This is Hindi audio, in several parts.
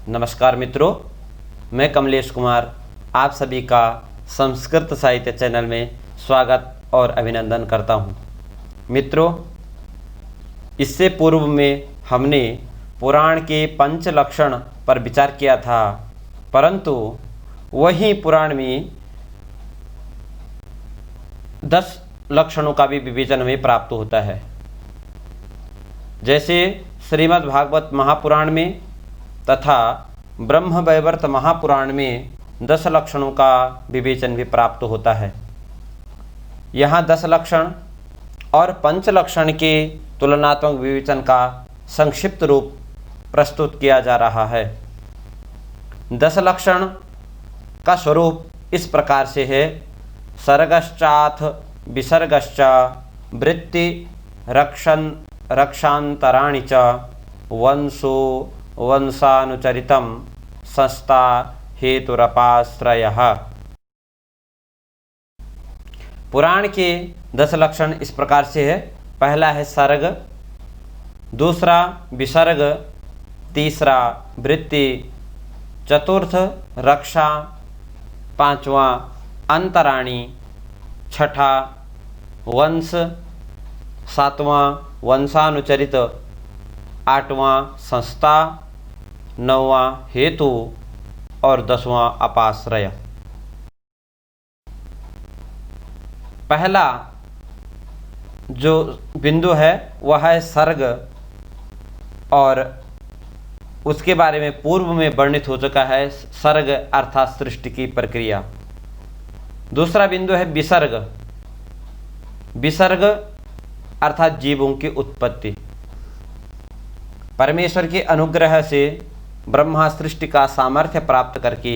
नमस्कार मित्रों, मैं कमलेश कुमार आप सभी का संस्कृत साहित्य चैनल में स्वागत और अभिनंदन करता हूं। मित्रों, इससे पूर्व में हमने पुराण के पंच लक्षण पर विचार किया था, परंतु वही पुराण में 10 लक्षणों का भी विवेचन हमें प्राप्त होता है। जैसे श्रीमद् भागवत महापुराण में तथा ब्रह्म वैवर्त महापुराण में 10 लक्षणों का विवेचन भी प्राप्त होता है। यहाँ 10 लक्षण और पंच लक्षण के तुलनात्मक विवेचन का संक्षिप्त रूप प्रस्तुत किया जा रहा है। 10 लक्षण का स्वरूप इस प्रकार से है: सर्गश्चाथ विसर्गश्च वृत्ति रक्षांतराणि च वंशो वंशानुचरितं संस्था हेतुरपाश्रयः। पुराण के 10 लक्षण इस प्रकार से है। पहला है सर्ग, दूसरा विसर्ग, तीसरा वृत्ति, चतुर्थ रक्षा, पांचवा अंतराणी, छठा वंश, सातवां वंशानुचरित, आठवां संस्था, नौवां हेतु और 10वां अपाश्रय। पहला जो बिंदु है वह है सर्ग, और उसके बारे में पूर्व में वर्णित हो चुका है। सर्ग अर्थात सृष्टि की प्रक्रिया। दूसरा बिंदु है विसर्ग। विसर्ग अर्थात जीवों की उत्पत्ति। परमेश्वर के अनुग्रह से ब्रह्मा सृष्टि का सामर्थ्य प्राप्त करके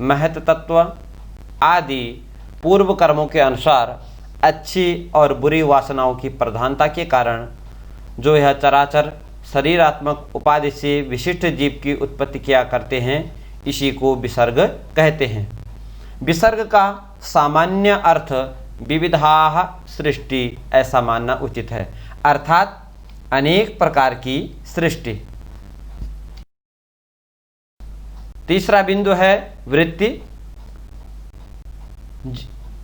महत तत्व आदि पूर्व कर्मों के अनुसार अच्छी और बुरी वासनाओं की प्रधानता के कारण जो यह चराचर शरीरात्मक उपाधि से विशिष्ट जीव की उत्पत्ति किया करते हैं, इसी को विसर्ग कहते हैं। विसर्ग का सामान्य अर्थ विविधाः सृष्टि ऐसा मानना उचित है, अर्थात अनेक प्रकार की सृष्टि। तीसरा बिंदु है वृत्ति,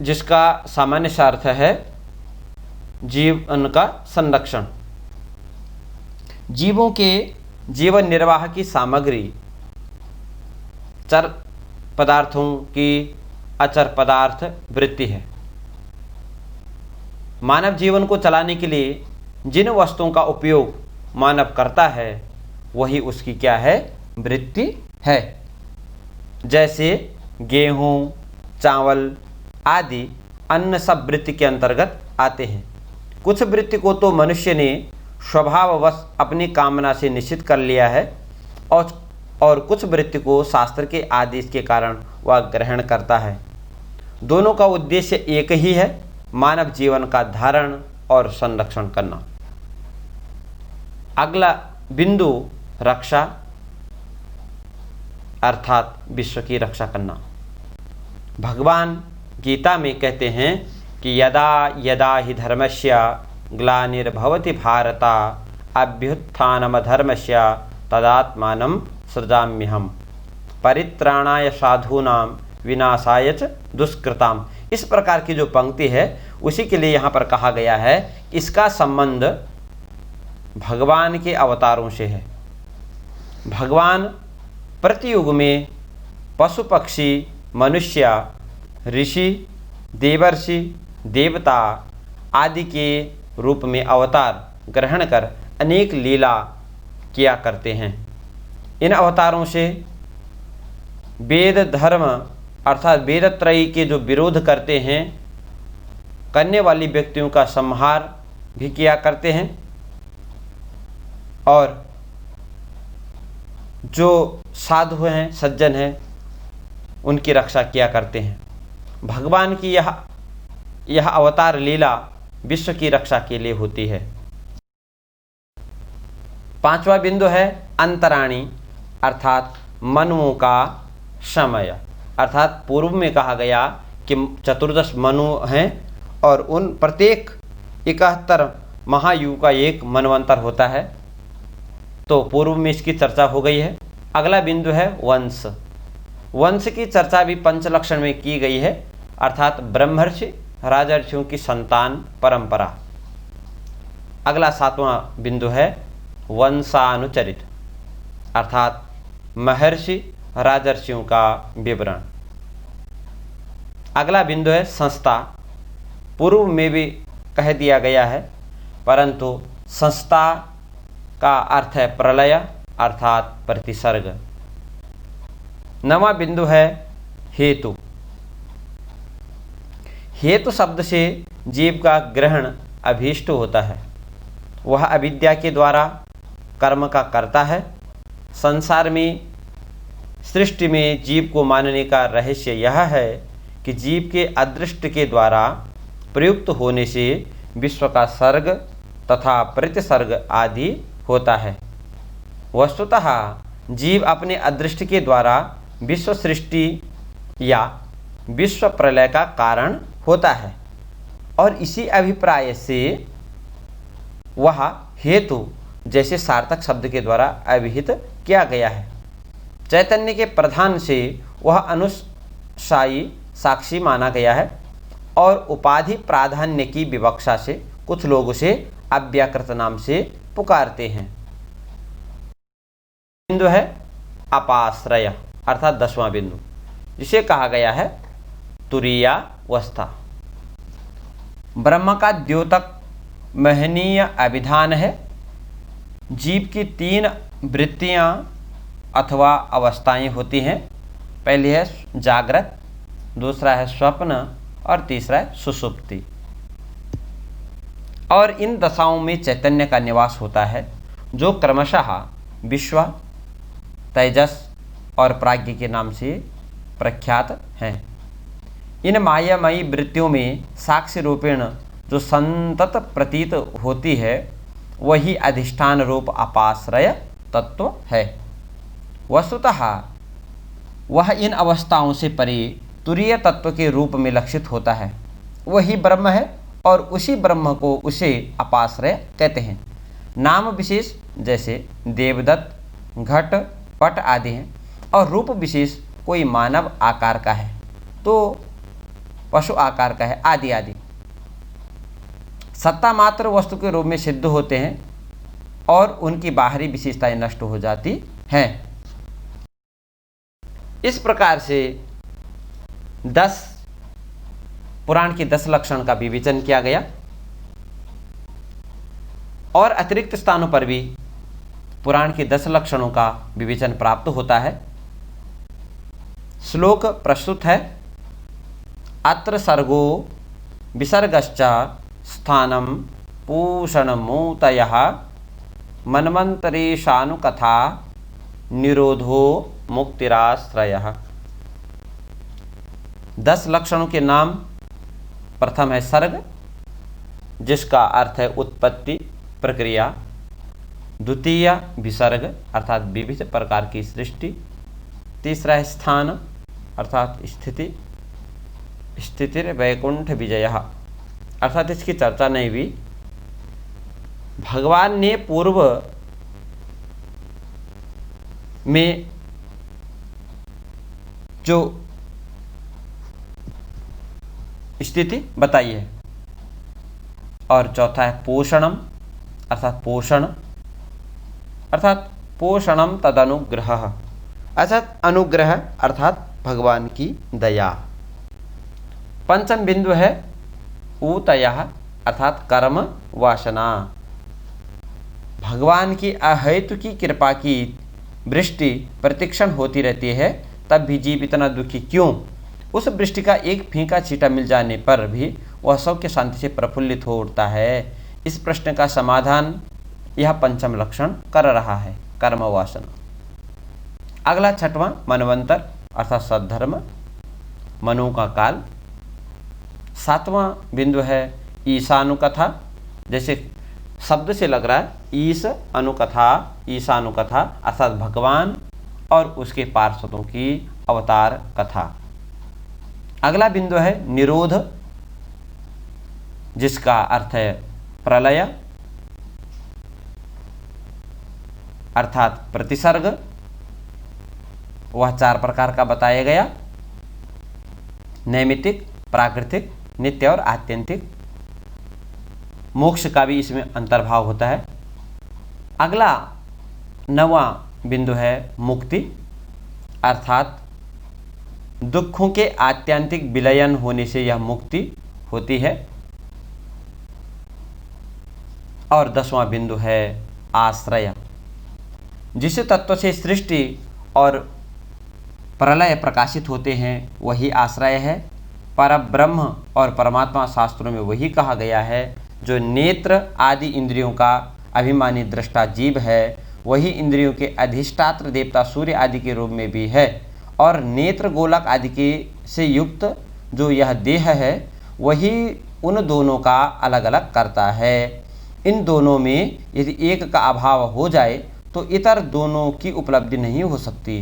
जिसका सामान्य सा अर्थ है जीवन का संरक्षण। जीवों के जीवन निर्वाह की सामग्री चर पदार्थों की अचर पदार्थ वृत्ति है। मानव जीवन को चलाने के लिए जिन वस्तुओं का उपयोग मानव करता है वही उसकी क्या है? वृत्ति है। जैसे गेहूँ, चावल आदि अन्न सब वृत्ति के अंतर्गत आते हैं। कुछ वृत्ति को तो मनुष्य ने स्वभाववश अपनी कामना से निश्चित कर लिया है, और कुछ वृत्ति को शास्त्र के आदेश के कारण वह ग्रहण करता है। दोनों का उद्देश्य एक ही है, मानव जीवन का धारण और संरक्षण करना। अगला बिंदु रक्षा अर्थात विश्व की रक्षा करना। भगवान गीता में कहते हैं कि यदा यदा हि धर्मस्य ग्लानिर्भवति भारत अभ्युत्थानमधर्मस्य तदात्मानं सृजाम्यहम् परित्राणाय साधूनां विनाशाय च दुष्कृताम्। इस प्रकार की जो पंक्ति है उसी के लिए यहाँ पर कहा गया है, इसका संबंध भगवान के अवतारों से है। भगवान प्रतियुग में पशु पक्षी मनुष्य ऋषि देवर्षि देवता आदि के रूप में अवतार ग्रहण कर अनेक लीला किया करते हैं। इन अवतारों से वेद धर्म अर्थात वेदत्रयी के जो विरोध करते हैं, करने वाली व्यक्तियों का संहार भी किया करते हैं, और जो साधु हैं सज्जन हैं उनकी रक्षा किया करते हैं। भगवान की यह अवतार लीला विश्व की रक्षा के लिए होती है। पांचवा बिंदु है अंतराणी अर्थात मनुओं का समय। अर्थात पूर्व में कहा गया कि 14 मनु हैं और उन प्रत्येक 71 महायुग का एक मनवंतर होता है। तो पूर्व में इसकी चर्चा हो गई है। अगला बिंदु है वंश। वंश की चर्चा भी पंचलक्षण में की गई है, अर्थात ब्रह्मर्षि राजर्षियों की संतान परंपरा। अगला 7वां बिंदु है वंशानुचरित, अर्थात महर्षि राजर्षियों का विवरण। अगला बिंदु है संस्था। पूर्व में भी कह दिया गया है, परंतु संस्था का अर्थ है प्रलय, अर्थात प्रतिसर्ग। 9वां बिंदु है हेतु। हेतु शब्द से जीव का ग्रहण अभीष्ट होता है। वह अविद्या के द्वारा कर्म का करता है। संसार में, सृष्टि में जीव को मानने का रहस्य यह है कि जीव के अदृष्ट के द्वारा प्रयुक्त होने से विश्व का सर्ग तथा प्रतिसर्ग आदि होता है। वस्तुतः जीव अपने अदृष्ट के द्वारा विश्व सृष्टि या विश्व प्रलय का कारण होता है, और इसी अभिप्राय से वह हेतु जैसे सार्थक शब्द के द्वारा अभिहित किया गया है। चैतन्य के प्रधान से वह अनुसायी साक्षी माना गया है, और उपाधि प्राधान्य की विवक्षा से कुछ लोग उसे अव्याकृत नाम से पुकारते हैं। बिंदु है अपाश्रय, अर्थात 10वां बिंदु, जिसे कहा गया है तुरीयावस्था। ब्रह्म का द्योतक महनीय अभिधान है। जीव की 3 वृत्तियां अथवा अवस्थाएं होती हैं। पहली है जागृत, दूसरा है स्वप्न, और तीसरा है सुषुप्ति। और इन दशाओं में चैतन्य का निवास होता है, जो क्रमशः विश्व, तेजस और प्राज्ञ के नाम से प्रख्यात हैं। इन मायामयी वृत्तियों में साक्ष्य रूपेण जो संतत प्रतीत होती है, वही अधिष्ठान रूप अपाश्रय तत्व है। वस्तुतः वह इन अवस्थाओं से परे तुरीय तत्व के रूप में लक्षित होता है। वही ब्रह्म है, और उसी ब्रह्म को उसे अपाश्रय कहते हैं। नाम विशेष जैसे देवदत्त, घट, पट आदि हैं, और रूप विशेष कोई मानव आकार का है तो पशु आकार का है, आदि आदि। सत्ता मात्र वस्तु के रूप में सिद्ध होते हैं, और उनकी बाहरी विशेषताएं नष्ट हो जाती हैं। इस प्रकार से 10 पुराण के 10 लक्षण का विवेचन किया गया, और अतिरिक्त स्थानों पर भी पुराण के 10 लक्षणों का विवेचन प्राप्त होता है। श्लोक प्रस्तुत है। अत्र सर्गो विसर्गश्च स्थानं पूषणमूतयः मन्वन्तरेशानुकथा निरोधो मुक्तिराश्रयः। 10 लक्षणों के नाम। प्रथम है सर्ग, जिसका अर्थ है उत्पत्ति प्रक्रिया। द्वितीय विसर्ग, अर्थात विविध प्रकार की सृष्टि। तीसरा है स्थान, अर्थात स्थिति। स्थितिर वैकुंठ विजयः, अर्थात इसकी चर्चा नहीं हुई। भगवान ने पूर्व में जो स्थिति बताई है। और चौथा है पोषणम, अर्थात पोषण, अर्थात पोषणम तदनुग्रह, अर्थात अनुग्रह, अर्थात भगवान की दया। पंचम बिंदु है ऊतयः, अर्थात कर्म वासना। भगवान की अहेतु की कृपा की वृष्टि प्रतिक्षण होती रहती है, तब भी जीव इतना दुखी क्यों? उस वृष्टि का एक फीका छींटा मिल जाने पर भी वह सौख्य शांति से प्रफुल्लित हो उठता है। इस प्रश्न का समाधान यह पंचम लक्षण कर रहा है, कर्म वासना। अगला 6वां मनवंतर, अर्थात सद्धर्म, मनु का काल। 7वां बिंदु है ईशानुकथा, जैसे शब्द से लग रहा है ईश अनुकथा, ईशानुकथा, अर्थात भगवान और उसके पार्षदों की अवतार कथा। अगला बिंदु है निरोध, जिसका अर्थ है प्रलय, अर्थात प्रतिसर्ग। वह 4 प्रकार का बताया गया, नैमित्तिक, प्राकृतिक, नित्य और आत्यंतिक। मोक्ष का भी इसमें अंतर्भाव होता है। अगला 9वां बिंदु है मुक्ति, अर्थात दुखों के आत्यंतिक विलयन होने से यह मुक्ति होती है। और 10वां बिंदु है आश्रय। जिस तत्व से सृष्टि और प्रलय प्रकाशित होते हैं वही आश्रय है। परब्रह्म और परमात्मा शास्त्रों में वही कहा गया है। जो नेत्र आदि इंद्रियों का अभिमानी दृष्टा जीव है, वही इंद्रियों के अधिष्ठात्र देवता सूर्य आदि के रूप में भी है। और नेत्र गोलक आदि के से युक्त जो यह देह है, वही उन दोनों का अलग अलग करता है। इन दोनों में यदि एक का अभाव हो जाए तो इतर दोनों की उपलब्धि नहीं हो सकती।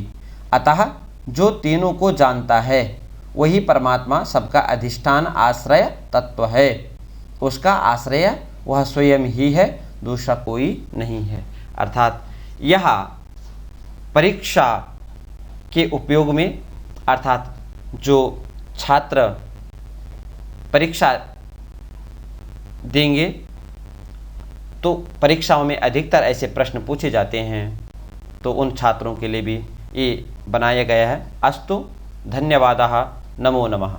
अतः जो तीनों को जानता है वही परमात्मा सबका अधिष्ठान आश्रय तत्व है। उसका आश्रय वह स्वयं ही है, दूसरा कोई नहीं है। अर्थात यह परीक्षा के उपयोग में, अर्थात जो छात्र परीक्षा देंगे तो परीक्षाओं में अधिकतर ऐसे प्रश्न पूछे जाते हैं, तो उन छात्रों के लिए भी ये बनाया गया है। अस्तु, धन्यवादः, नमो नमः।